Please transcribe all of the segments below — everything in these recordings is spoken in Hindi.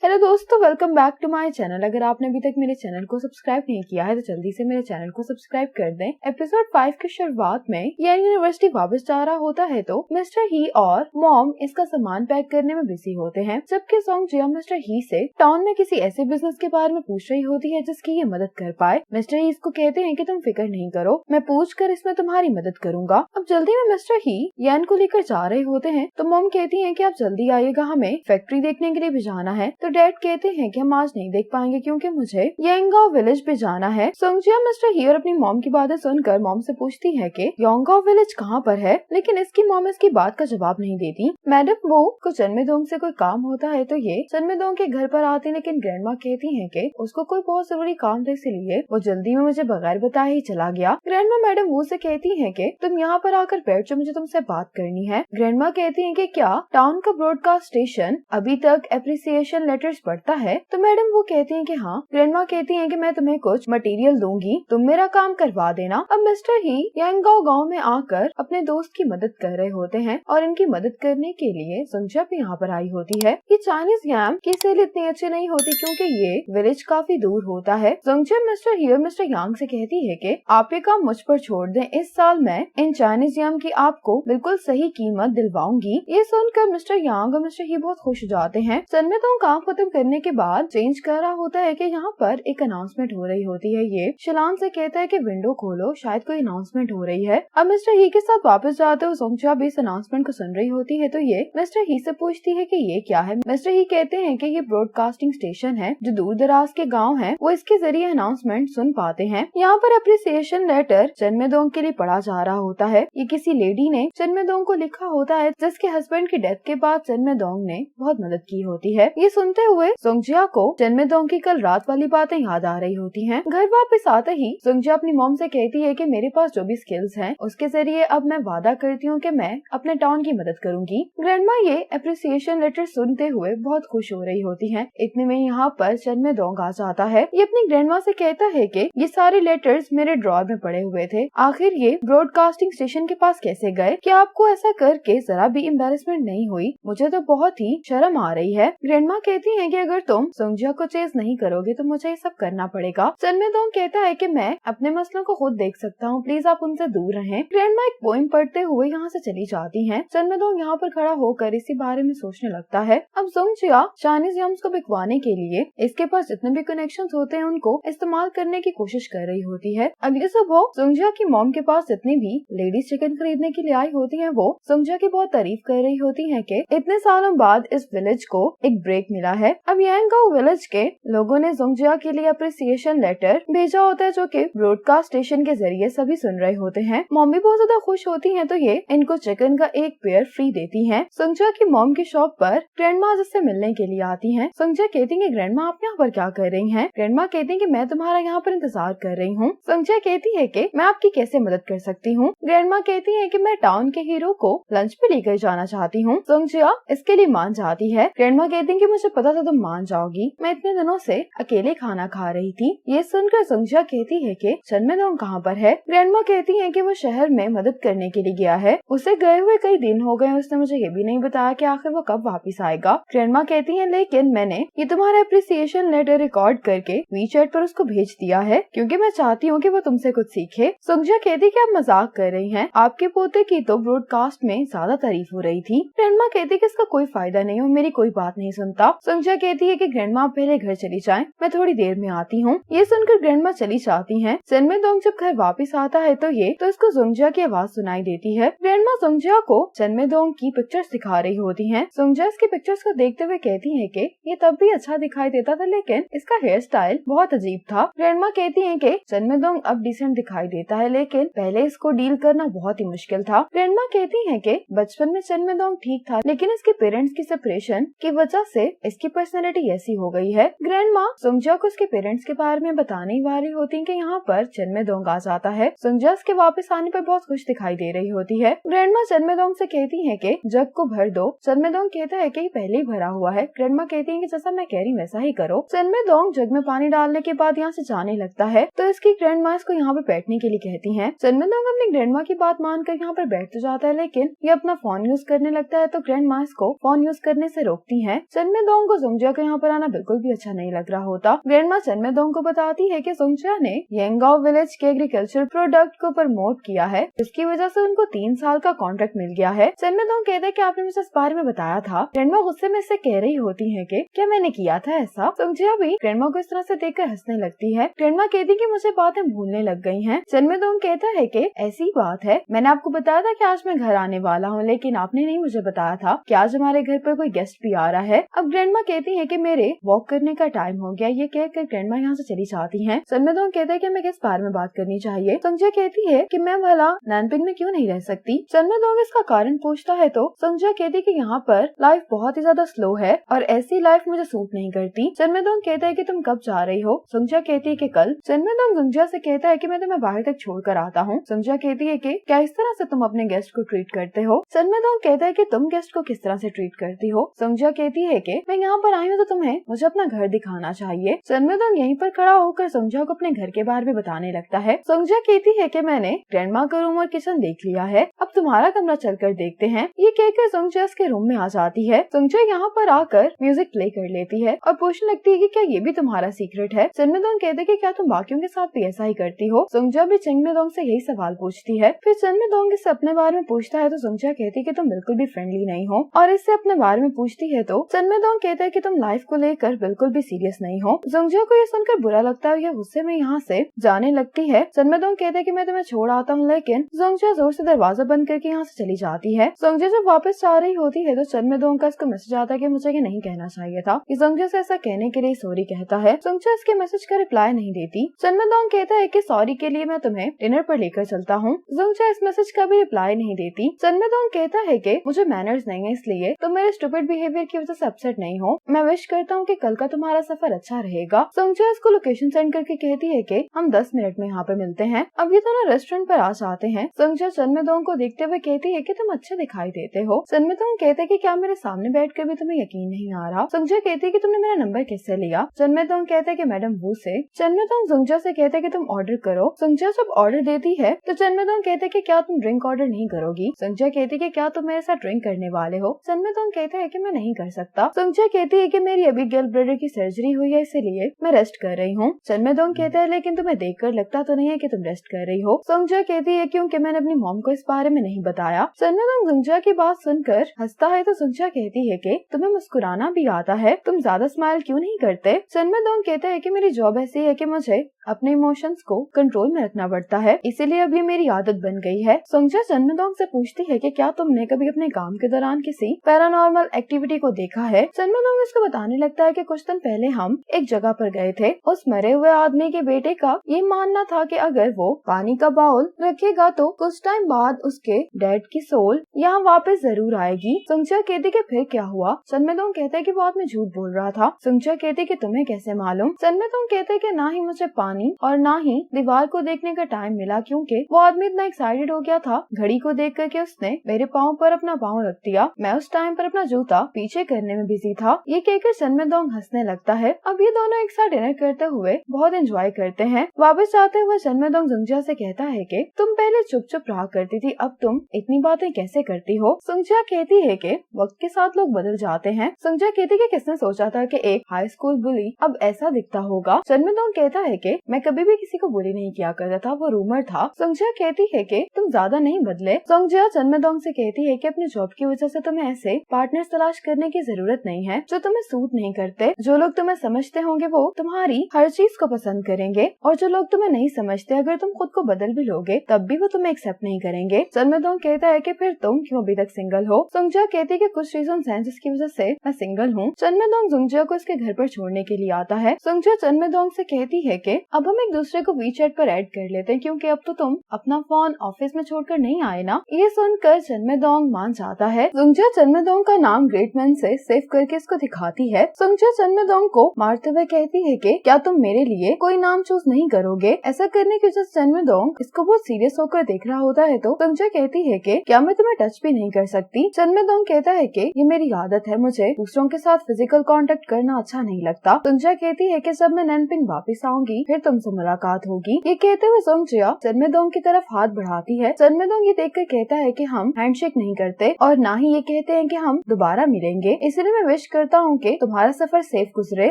हेलो दोस्तों, welcome back to my channel. अगर आपने अभी तक मेरे चैनल को सब्सक्राइब नहीं किया है तो जल्दी से मेरे चैनल को सब्सक्राइब कर दें। एपिसोड 5 की शुरुआत में यान यूनिवर्सिटी वापस जा रहा होता है तो मिस्टर ही और मॉम इसका सामान पैक करने में बिजी होते हैं, जबकि सोंग जिया मिस्टर ही से टाउन में किसी ऐसे बिजनेस के बारे में पूछ रही होती है जिसकी ये मदद कर पाए। मिस्टर ही इसको कहते हैं कि तुम फिक्र नहीं करो, मैं पूछ कर इसमें तुम्हारी मदद करूंगा। अब जल्दी में मिस्टर ही यान को लेकर जा रहे होते हैं तो मॉम कहती है कि आप जल्दी आइएगा, हमें फैक्ट्री देखने के लिए भी जाना है। तो डैड कहते हैं कि हम आज नहीं देख पाएंगे क्योंकि मुझे यांगाओ विलेज पे जाना है। सोंगजिया मिस्टर ही और अपनी मॉम की बातें सुनकर मॉम से पूछती है कि यांगाओ विलेज कहाँ पर है, लेकिन इसकी मॉम इसकी बात का जवाब नहीं देती। मैडम वो को चनमेदोंग से कोई काम होता है तो ये चनमेदोंग के घर पर आती, लेकिन ग्रैंडमा कहती है कि उसको कोई बहुत जरूरी काम था, इसीलिए वो जल्दी में मुझे बगैर बताए ही चला गया। ग्रैंडमा मैडम वो से कहती है कि तुम यहाँ पर आकर बैठ जाओ, मुझे तुमसे बात करनी है। ग्रैंडमा कहती है कि क्या टाउन का ब्रॉडकास्ट स्टेशन अभी तक एप्रिसिएशन लेटर्स पढ़ता है? तो मैडम वो कहती हैं कि हाँ। ग्रैंडमा कहती हैं कि मैं तुम्हें कुछ मटेरियल दूंगी, तुम मेरा काम करवा देना। अब मिस्टर ही यांगाओ गांव में आकर अपने दोस्त की मदद कर रहे होते हैं और इनकी मदद करने के लिए सोंगजिया भी यहाँ पर आई होती है। ये चाइनीज यम की सेल इतनी अच्छी नहीं होती क्योंकि ये विलेज काफी दूर होता है। सोंगजिया मिस्टर ही और मिस्टर यांग से कहती है कि आप ये काम मुझ पर छोड़ दें, इस साल मैं इन चाइनीज यम की आपको बिल्कुल सही कीमत दिलवाऊंगी। ये सुनकर मिस्टर यांग और मिस्टर ही बहुत खुश हो जाते हैं। चनमेदोंग काम खत्म करने के बाद चेंज कर रहा होता है कि यहाँ पर एक अनाउंसमेंट हो रही होती है। ये शिलान से कहता है कि विंडो खोलो, शायद कोई अनाउंसमेंट हो रही है। अब मिस्टर ही के साथ वापस जाते हुए सोंगजिया भी इस अनाउंसमेंट को सुन रही होती है तो ये मिस्टर ही से पूछती है कि ये क्या है। मिस्टर ही कहते हैं कि ये ब्रॉडकास्टिंग स्टेशन है, जो दूर दराज के गाँव है वो इसके जरिए अनाउंसमेंट सुन पाते हैं। यहाँ पर अप्रिसिएशन लेटर चनमेदोंग के लिए पढ़ा जा रहा होता है। ये किसी लेडी ने चनमेदोंग को लिखा होता है जिसके हस्बैंड की डेथ के बाद चनमेदोंग ने बहुत मदद की होती है। ये सुनते हुए सोंगजिया को चनमेदोंग की कल रात वाली बातें याद आ रही होती हैं। घर वापस आते ही सोंगजिया अपनी मॉम से कहती है कि मेरे पास जो भी स्किल्स हैं उसके जरिए अब मैं वादा करती हूँ कि मैं अपने टाउन की मदद करूंगी। ग्रैंडमा ये अप्रिसिएशन लेटर सुनते हुए बहुत खुश हो रही होती हैं। इतने में यहाँ पर चनमेदोंग आ जाता है। ये अपनी ग्रैंडमा से कहता है कि ये सारे लेटर्स मेरे ड्रॉर में पड़े हुए थे, आखिर ये ब्रॉडकास्टिंग स्टेशन के पास कैसे गए? क्या आपको ऐसा करके जरा भी एम्बैरेसमेंट नहीं हुई? मुझे तो बहुत ही शर्म आ रही है। ग्रैंडमा कहती है कि अगर तुम सोंगजिया को चेज नहीं करोगे तो मुझे ये सब करना पड़ेगा। चनमेदोंग कहता है कि मैं अपने मसलों को खुद देख सकता हूँ, प्लीज आप उनसे दूर रहें। ग्रैंडमा एक पोएम पढ़ते हुए यहाँ से चली जाती हैं। चनमेदोंग यहाँ पर खड़ा होकर इसी बारे में सोचने लगता है। अब सोंगजिया चाइनीज यम्स को बिकवाने के लिए इसके पास जितने भी कनेक्शंस होते हैं उनको इस्तेमाल करने की कोशिश कर रही होती है। अगली सुबह सोंगजिया की मॉम के पास जितनी भी लेडीज चिकन खरीदने के लिए आई होती है वो सोंगजिया की बहुत तारीफ कर रही होती है कि इतने सालों बाद इस विलेज को एक ब्रेक मिला है। अब यांगाओ विलेज के लोगों ने सोंगजिया के लिए अप्रिसिएशन लेटर भेजा होता है जो कि ब्रॉडकास्ट स्टेशन के जरिए सभी सुन रहे होते हैं। मॉम भी बहुत ज्यादा खुश होती हैं तो ये इनको चिकन का एक पेयर फ्री देती हैं। सोंगजिया की मॉम की शॉप पर ग्रैंडमा जिससे मिलने के लिए आती हैं। सोंगजिया कहती है ग्रैंडमा आप यहाँ पर क्या कर रही हैं? ग्रैंडमा कहती है कि मैं तुम्हारा यहाँ पर इंतजार कर रही हूँ। सोंगजिया कहती है कि मैं आपकी कैसे मदद कर सकती हूँ? ग्रैंडमा कहती है कि मैं टाउन के हीरो को लंच पे लेकर जाना चाहती हूँ। सोंगजिया इसके लिए मान जाती है। ग्रैंडमा कहती है कि मुझे पता था तुम मान जाओगी, मैं इतने दिनों से अकेले खाना खा रही थी। ये सुनकर सोंगजिया कहती है कि चनमेदोंग कहाँ पर है? ग्रैंडमा कहती है कि वो शहर में मदद करने के लिए गया है, उसे गए हुए कई दिन हो गए, उसने मुझे ये भी नहीं बताया कि आखिर वो कब वापस आएगा। ग्रैंडमा कहती है लेकिन मैंने ये तुम्हारा अप्रिसिएशन लेटर रिकॉर्ड करके वीचैट पर उसको भेज दिया है क्योंकि मैं चाहती हूँ कि वो तुमसे कुछ सीखे। सोंगजिया कहती है कि आप मजाक कर रही हैं, आपके पोते की तो ब्रॉडकास्ट में ज्यादा तारीफ हो रही थी। ग्रैंडमा कहती है कि इसका कोई फायदा नहीं हो, मेरी कोई बात नहीं सुनता। सोंगजिया कहती है कि ग्रैंडमा पहले घर चली जाएं, मैं थोड़ी देर में आती हूँ। ये सुनकर ग्रैंडमा चली जाती हैं। चनमेदोंग जब घर वापस आता है तो इसको सोंगजिया की आवाज सुनाई देती है। ग्रैंडमा सोंगजिया को चनमेदोंग की पिक्चर्स दिखा रही होती हैं। सोंगजिया इसकी पिक्चर्स को देखते हुए कहती है कि ये तब भी अच्छा दिखाई देता था लेकिन इसका हेयर स्टाइल बहुत अजीब था। ग्रैंडमा कहती है कि चनमेदोंग अब डिसेंट दिखाई देता है लेकिन पहले इसको डील करना बहुत ही मुश्किल था। ग्रैंडमा कहती है कि बचपन में चनमेदोंग ठीक था लेकिन इसके पेरेंट्स की सेपरेशन की वजह से इसकी पर्सनैलिटी ऐसी हो गई है। ग्रैंडमा सोंगजिया को उसके पेरेंट्स के बारे में बताने वाली होती है कि यहाँ पर चनमेदोंग आ जाता है। सोंगजिया के वापस आने पर बहुत खुश दिखाई दे रही होती है। ग्रैंडमा चनमेदोंग से कहती है कि जग को भर दो। चनमेदोंग कहता है कि ये पहले ही भरा हुआ है। ग्रैंडमा कहती है कि जैसा मैं कह रही हूँ वैसा ही करो। चनमेदोंग जग में पानी डालने के बाद यहाँ से जाने लगता है तो इसकी ग्रैंडमा इसको यहाँ पर बैठने के लिए कहती है। चनमेदोंग अपनी ग्रैंडमा की बात मानकर यहाँ पर बैठ तो जाता है लेकिन ये अपना फोन यूज करने लगता है तो ग्रैंडमा इसको फोन यूज करने से रोकती है। चनमेदोंग दोंग को सुंगजिया को यहाँ पर आना बिल्कुल भी अच्छा नहीं लग रहा होता। ग्रैंडमा चनमे दोंग को बताती है कि सुंगजिया ने यांगाओ विलेज के एग्रीकल्चर प्रोडक्ट को प्रमोट किया है, जिसकी वजह से उनको 3 साल का कॉन्ट्रैक्ट मिल गया है। चनमे दोंग कहते हैं कि आपने मुझे इस बारे में बताया था। ग्रैंडमा गुस्से में इससे कह रही होती है कि क्या मैंने किया था ऐसा। सुंगजिया भी ग्रैंडमा को इस तरह से देखकर हंसने लगती है। ग्रैंडमा कहती है कि मुझे बातें भूलने लग गई हैं। चनमे दोंग कहता है कि ऐसी बात है, मैंने आपको बताया था कि आज मैं घर आने वाला हूँ, लेकिन आपने नहीं मुझे बताया था कि आज हमारे घर पर कोई गेस्ट भी आ रहा है। अब ग्रैंडमा कहती है कि मेरे वॉक करने का टाइम हो गया। ये कहकर ग्रैंडमा यहाँ से चली जाती है। चनमे दोंग कहता है कि मैं किस बारे में बात करनी चाहिए। सुंगजिया कहती है कि मैं भला नैनपिंग में क्यों नहीं रह सकती। चनमे दोंग इसका कारण पूछता है तो सुंगजिया कहती है कि यहाँ पर लाइफ बहुत ही ज्यादा स्लो है और ऐसी लाइफ मुझे सूट नहीं करती। चनमे दोंग कहता है कि तुम कब जा रही हो। सुंगजिया कहती है कि कल। चनमे दोंग सुंगजिया से कहता है कि मैं तुम्हें बाहर तक छोड़कर आता हूँ। सुंगजिया कहती है कि क्या इस तरह से तुम अपने गेस्ट को ट्रीट करते हो। चनमे दोंग कहता है कि तुम गेस्ट को किस तरह से ट्रीट करती हो। सुंगजिया कहती है कि मैं यहाँ पर आई हूँ तो तुम्हें मुझे अपना घर दिखाना चाहिए। चनमे दोंग यहीं पर खड़ा होकर सुंगजिया को अपने घर के बारे में बताने लगता है। सुंगजिया कहती है कि मैंने ग्रैंडमा का रूम और किचन देख लिया है, अब तुम्हारा कमरा चलकर देखते हैं। ये कहकर सुंगजिया इसके रूम में आ जाती है। सुंगजिया यहाँ पर आकर म्यूजिक प्ले कर लेती है और पूछने लगती है कि क्या ये भी तुम्हारा सीक्रेट है। चनमे दोंग कहते हैं कि क्या तुम बाकियों के साथ भी ऐसा ही करती हो। सुंगजिया भी चनमे दोंग से यही सवाल पूछती है। फिर चनमे दोंग इससे अपने बारे में पूछता है तो सुंगजिया कहती है कि तुम बिल्कुल भी फ्रेंडली नहीं हो, और इससे अपने बारे में पूछती है तो चनमे दोंग कहता है कि तुम लाइफ को लेकर बिल्कुल भी सीरियस नहीं हो। सुंगजिया को ये सुनकर बुरा लगता है, यह गुस्से में यहाँ से जाने लगती है। चनमे दोंग कहते हैं कि मैं तुम्हें छोड़ आता हूँ, लेकिन सुंगजिया जोर से दरवाजा बंद करके यहाँ से चली जाती है। सुंगजिया जब वापस जा रही होती है तो चनमे दोंग का इसको मैसेज आता है कि मुझे ये नहीं कहना चाहिए था। सुंगजिया से ऐसा कहने के लिए सॉरी कहता है। सुंगजिया इसके मैसेज का रिप्लाई नहीं देती। चनमे दोंग कहता है कि सॉरी के लिए मैं तुम्हें डिनर पर लेकर चलता हूँ। सुंगजिया इस मैसेज का भी रिप्लाई नहीं देती। चनमे दोंग कहता है कि मुझे मैनर्स नहीं है, इसलिए तुम मेरे स्टूपिड बिहेवियर की वजह से अपसेट नहीं हो। मैं विश करता हूँ कि कल का तुम्हारा सफर अच्छा रहेगा। सुंगजिया इसको लोकेशन सेंड करके कहती है कि हम 10 मिनट में यहाँ पे मिलते हैं। अब ये दोनों रेस्टोरेंट पर आ जाते हैं। सुंगजिया चनमे दोंग को देखते हुए कहती है कि तुम अच्छे दिखाई देते हो। चनमे दोंग कहते हैं कि क्या मेरे सामने बैठकर भी तुम्हें यकीन नहीं आ रहा। सुंगजिया कहती है कि तुमने मेरा नंबर किससे लिया। चनमे दोंग कहते हैं कि मैडम वू से। चनमे दोंग सुंगजिया से कहते हैं कि तुम ऑर्डर करो। सुंगजिया जब ऑर्डर देती है तो चनमे दोंग कहते हैं कि क्या तुम ड्रिंक ऑर्डर नहीं करोगी। सुंगजिया कहती है कि क्या तुम मेरे साथ ड्रिंक करने वाले हो। चनमे दोंग कहते हैं कि मैं नहीं कर सकता। सुंगजिया कहती है कि मेरी अभी गर्ल ब्लडर की सर्जरी हुई है, इसीलिए मैं रेस्ट कर रही हूँ। चनमे दोंग कहते हैं लेकिन तुम्हें देखकर लगता तो नहीं है कि तुम रेस्ट कर रही हो। सुंगजिया कहती है क्योंकि मैंने अपनी मॉम को इस बारे में नहीं बताया। चनमे दोंग सुंगजिया की बात सुनकर हंसता है तो सुंगजिया कहती है कि तुम्हें मुस्कुराना भी आता है, तुम ज्यादा स्माइल क्यों नहीं करते। चनमे दोंग कहता है कि मेरी जॉब ऐसी है कि मुझे अपने इमोशंस को कंट्रोल में रखना पड़ता है, इसीलिए अब ये मेरी आदत बन गई है। सुंगजिया चनमे दोंग से पूछती है कि क्या तुमने कभी अपने काम के दौरान किसी पैरानॉर्मल एक्टिविटी को देखा है। चनमे दोंग इसको बताने लगता है कि कुछ दिन पहले हम एक जगह पर गए थे। उस मरे हुए आदमी के बेटे का ये मानना था कि अगर वो पानी का बाउल रखेगा तो कुछ टाइम बाद उसके डैड की सोल यहाँ वापस जरूर आएगी। सुंगजिया कहती कि फिर क्या हुआ। चनमे दोंग कहते हैं कि वो आदमी झूठ बोल रहा था। सुंगजिया कहती कि तुम्हें कैसे मालूम। चनमे दोंग कहते हैं कि ना ही मुझे पानी और ना ही दीवार को देखने का टाइम मिला, क्योंकि वो आदमी इतना एक्साइटेड हो गया था घड़ी को देख करके उसने मेरे पाँव पर अपना पाँव रख दिया। मैं उस टाइम पर अपना जूता पीछे करने में बिजी था। ये कहकर चनमे दोंग हंसने लगता है। अब ये दोनों एक साथ डिनर करते हुए बहुत एंजॉय करते हैं। वापस जाते हुए चनमे दोंग सुंगजिया से कहता है कि तुम पहले चुप चुप रहा करती थी, अब तुम इतनी बातें कैसे करती हो। सुंगजिया कहती है कि वक्त के साथ लोग बदल जाते हैं। सुंगजिया कहती है कि किसने सोचा था कि एक हाई स्कूल बुली अब ऐसा दिखता होगा। चनमे दोंग कहता है कि मैं कभी भी किसी को बुली नहीं किया करता था, वो रूमर था। सुंगजिया कहती है कि तुम ज्यादा नहीं बदले। सुंगजिया चनमे दोंग से कहती है कि अपनी जॉब की वजह से तुम्हें ऐसे पार्टनर्स तलाश करने की जरूरत नहीं है जो तुम्हें सूट नहीं करते। जो लोग तुम्हें समझते होंगे वो तुम्हारी हर चीज को पसंद करेंगे, और जो लोग तुम्हें नहीं समझते अगर तुम खुद को बदल भी लोगे तब भी वो तुम्हें एक्सेप्ट नहीं करेंगे। चनमे दोंग कहता है कि फिर तुम क्यों अभी तक सिंगल हो। सुंगजिया कहती है कि कुछ रीजन हैं जिसकी वजह से मैं सिंगल हूँ। चनमे दोंग सुंगजिया को इसके घर पर छोड़ने के लिए आता है। सुंगजिया चनमे दोंग से कहती है कि अब हम एक दूसरे को वीचैट पर ऐड कर लेते हैं, क्योंकि अब तो तुम अपना फोन ऑफिस में छोड़कर नहीं आए ना। ये सुनकर चनमे दोंग मान जाता है। सुंगजिया चनमे दोंग का नाम ग्रेटमैन से सेव करके इसको दिखाती है। सुंगजिया चनमे दोंग को मारते हुए कहती है कि क्या तुम मेरे लिए कोई नाम चूज नहीं करोगे। ऐसा करने की वजह से चनमे दोंग इसको बहुत सीरियस होकर देख रहा होता है तो सुंगजिया कहती है कि क्या मैं तुम्हें टच भी नहीं कर सकती। चनमे दोंग कहता है कि ये मेरी आदत है, मुझे दूसरों के साथ फिजिकल कांटेक्ट करना अच्छा नहीं लगता। सुंगजिया कहती है कि जब मैं नैनपिंग वापस आऊंगी फिर फिर तुमसे मुलाकात होगी। ये कहते हुए सुंगजिया चनमेदोंग की तरफ हाथ बढ़ाती है। चनमेदोंग ये देखकर कहता है कि हम हैंडशेक नहीं करते और ना ही ये कहते हैं कि हम दोबारा मिलेंगे, इसलिए मैं विश करता हूँ कि तुम्हारा सफर सेफ गुजरे।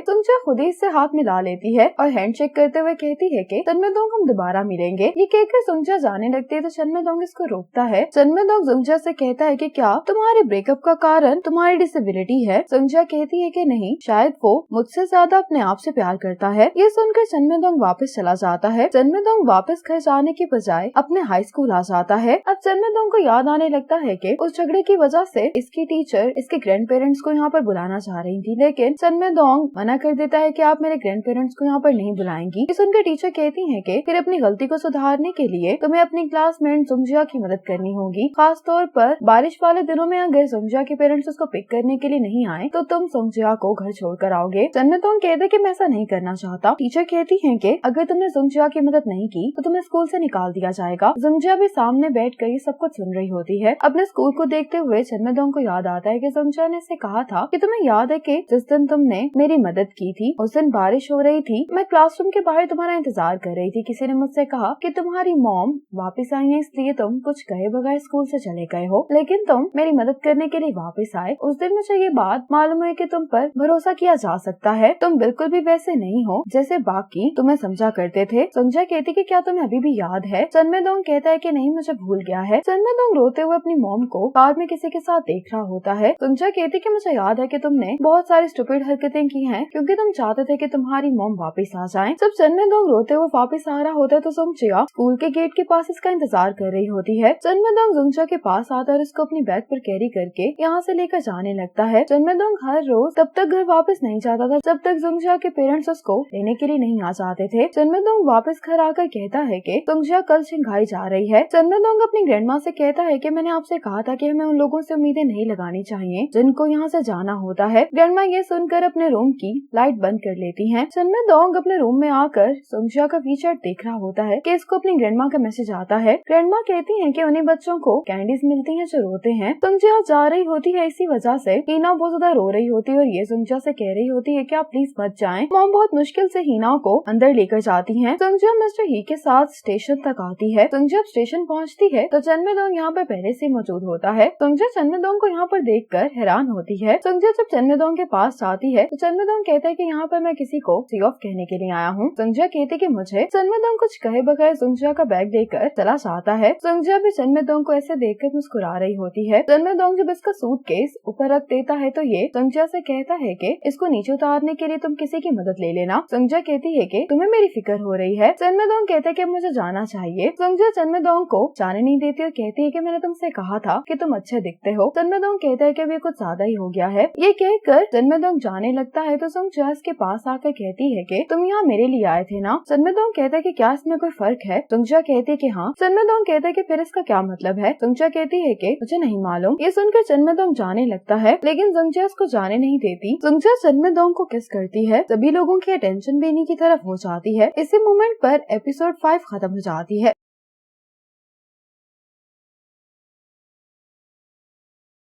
सुंगजिया खुद ही इससे हाथ मिला लेती है और हैंडशेक करते हुए कहती है कि चनमेदोंग हम दोबारा मिलेंगे। ये कहकर सुंगजिया जाने लगती है तो चनमेदोंग इसको रोकता है। चनमेदोंग सुंगजिया से कहता है कि क्या तुम्हारे ब्रेकअप का कारण तुम्हारी डिसेबिलिटी है? सुंगजिया कहती है कि नहीं, शायद वो मुझसे ज्यादा अपने आप से प्यार करता है। ये सुनकर चनमेदोंग वापस चला जाता है। चनमेदोंग वापस घर जाने की बजाय अपने हाई स्कूल आ जाता है। अब चनमेदोंग को याद आने लगता है कि उस झगड़े की वजह से इसकी टीचर इसके ग्रैंड पेरेंट्स को यहाँ पर बुलाना चाह रही थी, लेकिन चनमेदोंग मना कर देता है कि आप मेरे ग्रैंड पेरेंट्स को यहाँ पर नहीं बुलाएंगी। ये सुनकर टीचर कहती है कि फिर अपनी गलती को सुधारने के लिए तुम्हें अपनी क्लासमेट सुंगजिया की मदद करनी होगी। खास तौर पर बारिश वाले दिनों में अगर सुंगजिया के पेरेंट्स उसको पिक करने के लिए नहीं आए तो तुम सुंगजिया को घर छोड़कर आओगे। चनमेदोंग कहते कि मैं ऐसा नहीं करना चाहता। टीचर कहती है कि अगर तुमने सुंगजिया की मदद नहीं की तो तुम्हें स्कूल से निकाल दिया जाएगा। सुंगजिया भी सामने बैठ कर ये सब कुछ सुन रही होती है। अपने स्कूल को देखते हुए चनमेदोंग को याद आता है कि सुंगजिया ने इससे कहा था कि तुम्हें याद है कि जिस दिन तुमने मेरी मदद की थी उस दिन बारिश हो रही थी, मैं क्लासरूम के बाहर तुम्हारा इंतजार कर रही थी। किसी ने मुझसे कहा कि तुम्हारी मॉम वापस आई है इसलिए तुम कुछ कहे बगैर स्कूल से चले गए हो, लेकिन तुम मेरी मदद करने के लिए वापस आए। उस दिन मुझे ये बात मालूम हुई कि तुम पर भरोसा किया जा सकता है। तुम बिल्कुल भी वैसे नहीं हो जैसे बाकी तुम्हें समझा करते थे। सुंगजिया कहती कि क्या तुम्हें अभी भी याद है? चनमेदोंग कहता है कि नहीं, मुझे भूल गया है। चनमेदोंग रोते हुए अपनी मॉम को कार में किसी के साथ देख रहा होता है। सुंगजिया कहती कि मुझे याद है कि तुमने बहुत सारी स्टूपिड हरकतें की हैं क्योंकि तुम चाहते थे कि तुम्हारी मॉम वापस आ जाए। जब चनमेदोंग रोते हुए वापस आ रहा होता है तो सुंगजिया स्कूल के गेट के पास इसका इंतजार कर रही होती है। चनमेदोंग सुंगजिया के पास आता है और उसको अपनी बैग पर कैरी करके यहाँ से लेकर जाने लगता है। चनमेदोंग हर रोज तब तक घर वापस नहीं जाता था जब तक सुंगजिया के पेरेंट्स उसको लेने के लिए नहीं आ जाते थे। चनमेदोंग वापस घर आकर कहता है कि सुंगजिया कल शंघाई जा रही है। चनमेदोंग अपनी ग्रैंडमा से कहता है कि मैंने आपसे कहा था कि हमें उन लोगों से उम्मीदें नहीं लगानी चाहिए जिनको यहाँ से जाना होता है। ग्रैंडमा ये सुनकर अपने रूम की लाइट बंद कर लेती है। चनमेदोंग अपने रूम में आकर सुंगजिया का फीचर देख रहा होता है कि इसको अपनी ग्रैंडमा का मैसेज आता है। ग्रैंडमा कहती है कि उन्हीं बच्चों को कैंडीज मिलती हैं जो रोते हैं। सुंगजिया जा रही होती है, इसी वजह से हीना बहुत ज्यादा रो रही होती है और ये सुंगजिया से कह रही होती है कि आप प्लीज मत जाएं। मॉम बहुत मुश्किल से हीना को अंदर लेकर जाती हैं। सुंगजिया मिस्टर ही के साथ स्टेशन तक आती है। सुंगजिया स्टेशन पहुंचती है तो चनमेदोंग यहाँ पर पहले से मौजूद होता है। सुंगजिया चनमेदोंग को यहाँ पर देखकर हैरान होती है। सुंगजिया जब चनमेदोंग के पास जाती है तो चनमेदोंग कहता है कि यहाँ पर मैं किसी को सी ऑफ कहने के लिए आया हूँ। सुंगजिया कहती कि मुझे। चनमेदोंग कुछ कहे बगैर सुंगजिया का बैग लेकर चला जाता है। सुंगजिया भी चनमेदोंग को ऐसे देखकर मुस्कुरा रही होती है। चनमेदोंग जब इसका सूटकेस ऊपर रख देता है तो ये सुंगजिया से कहता है कि इसको नीचे उतारने के लिए तुम किसी की मदद ले लेना। सुंगजिया कहती है कि तुम्हें मेरी फिक्र हो रही है। चनमेदोंग कहते हैं कि मुझे जाना चाहिए। सुंगजिया चनमेदोंग को जाने नहीं देती और कहती है कि मैंने तुमसे कहा था कि तुम अच्छे दिखते हो। चनमेदोंग कहता है कि अभी कुछ ज्यादा ही हो गया है। ये कहकर चनमेदोंग जाने लगता है तो सुंगजिया इसके पास आकर कहती है कि तुम यहाँ मेरे लिए आए थे ना। चनमेदोंग कहता है कि क्या इसमें कोई फर्क है? सुंगजिया कहती है कि हाँ। चनमेदोंग कहता है कि फिर इसका क्या मतलब है? सुंगजिया कहती है कि मुझे नहीं मालूम। ये सुनकर चनमेदोंग जाने लगता है लेकिन सुंगजिया इसको जाने नहीं देती। सुंगजिया चनमेदोंग को किस करती है। सभी लोगों की अटेंशन भी इन्हीं की तरफ हो जाती है। इसी मोमेंट पर एपिसोड 5 खत्म हो जाती है।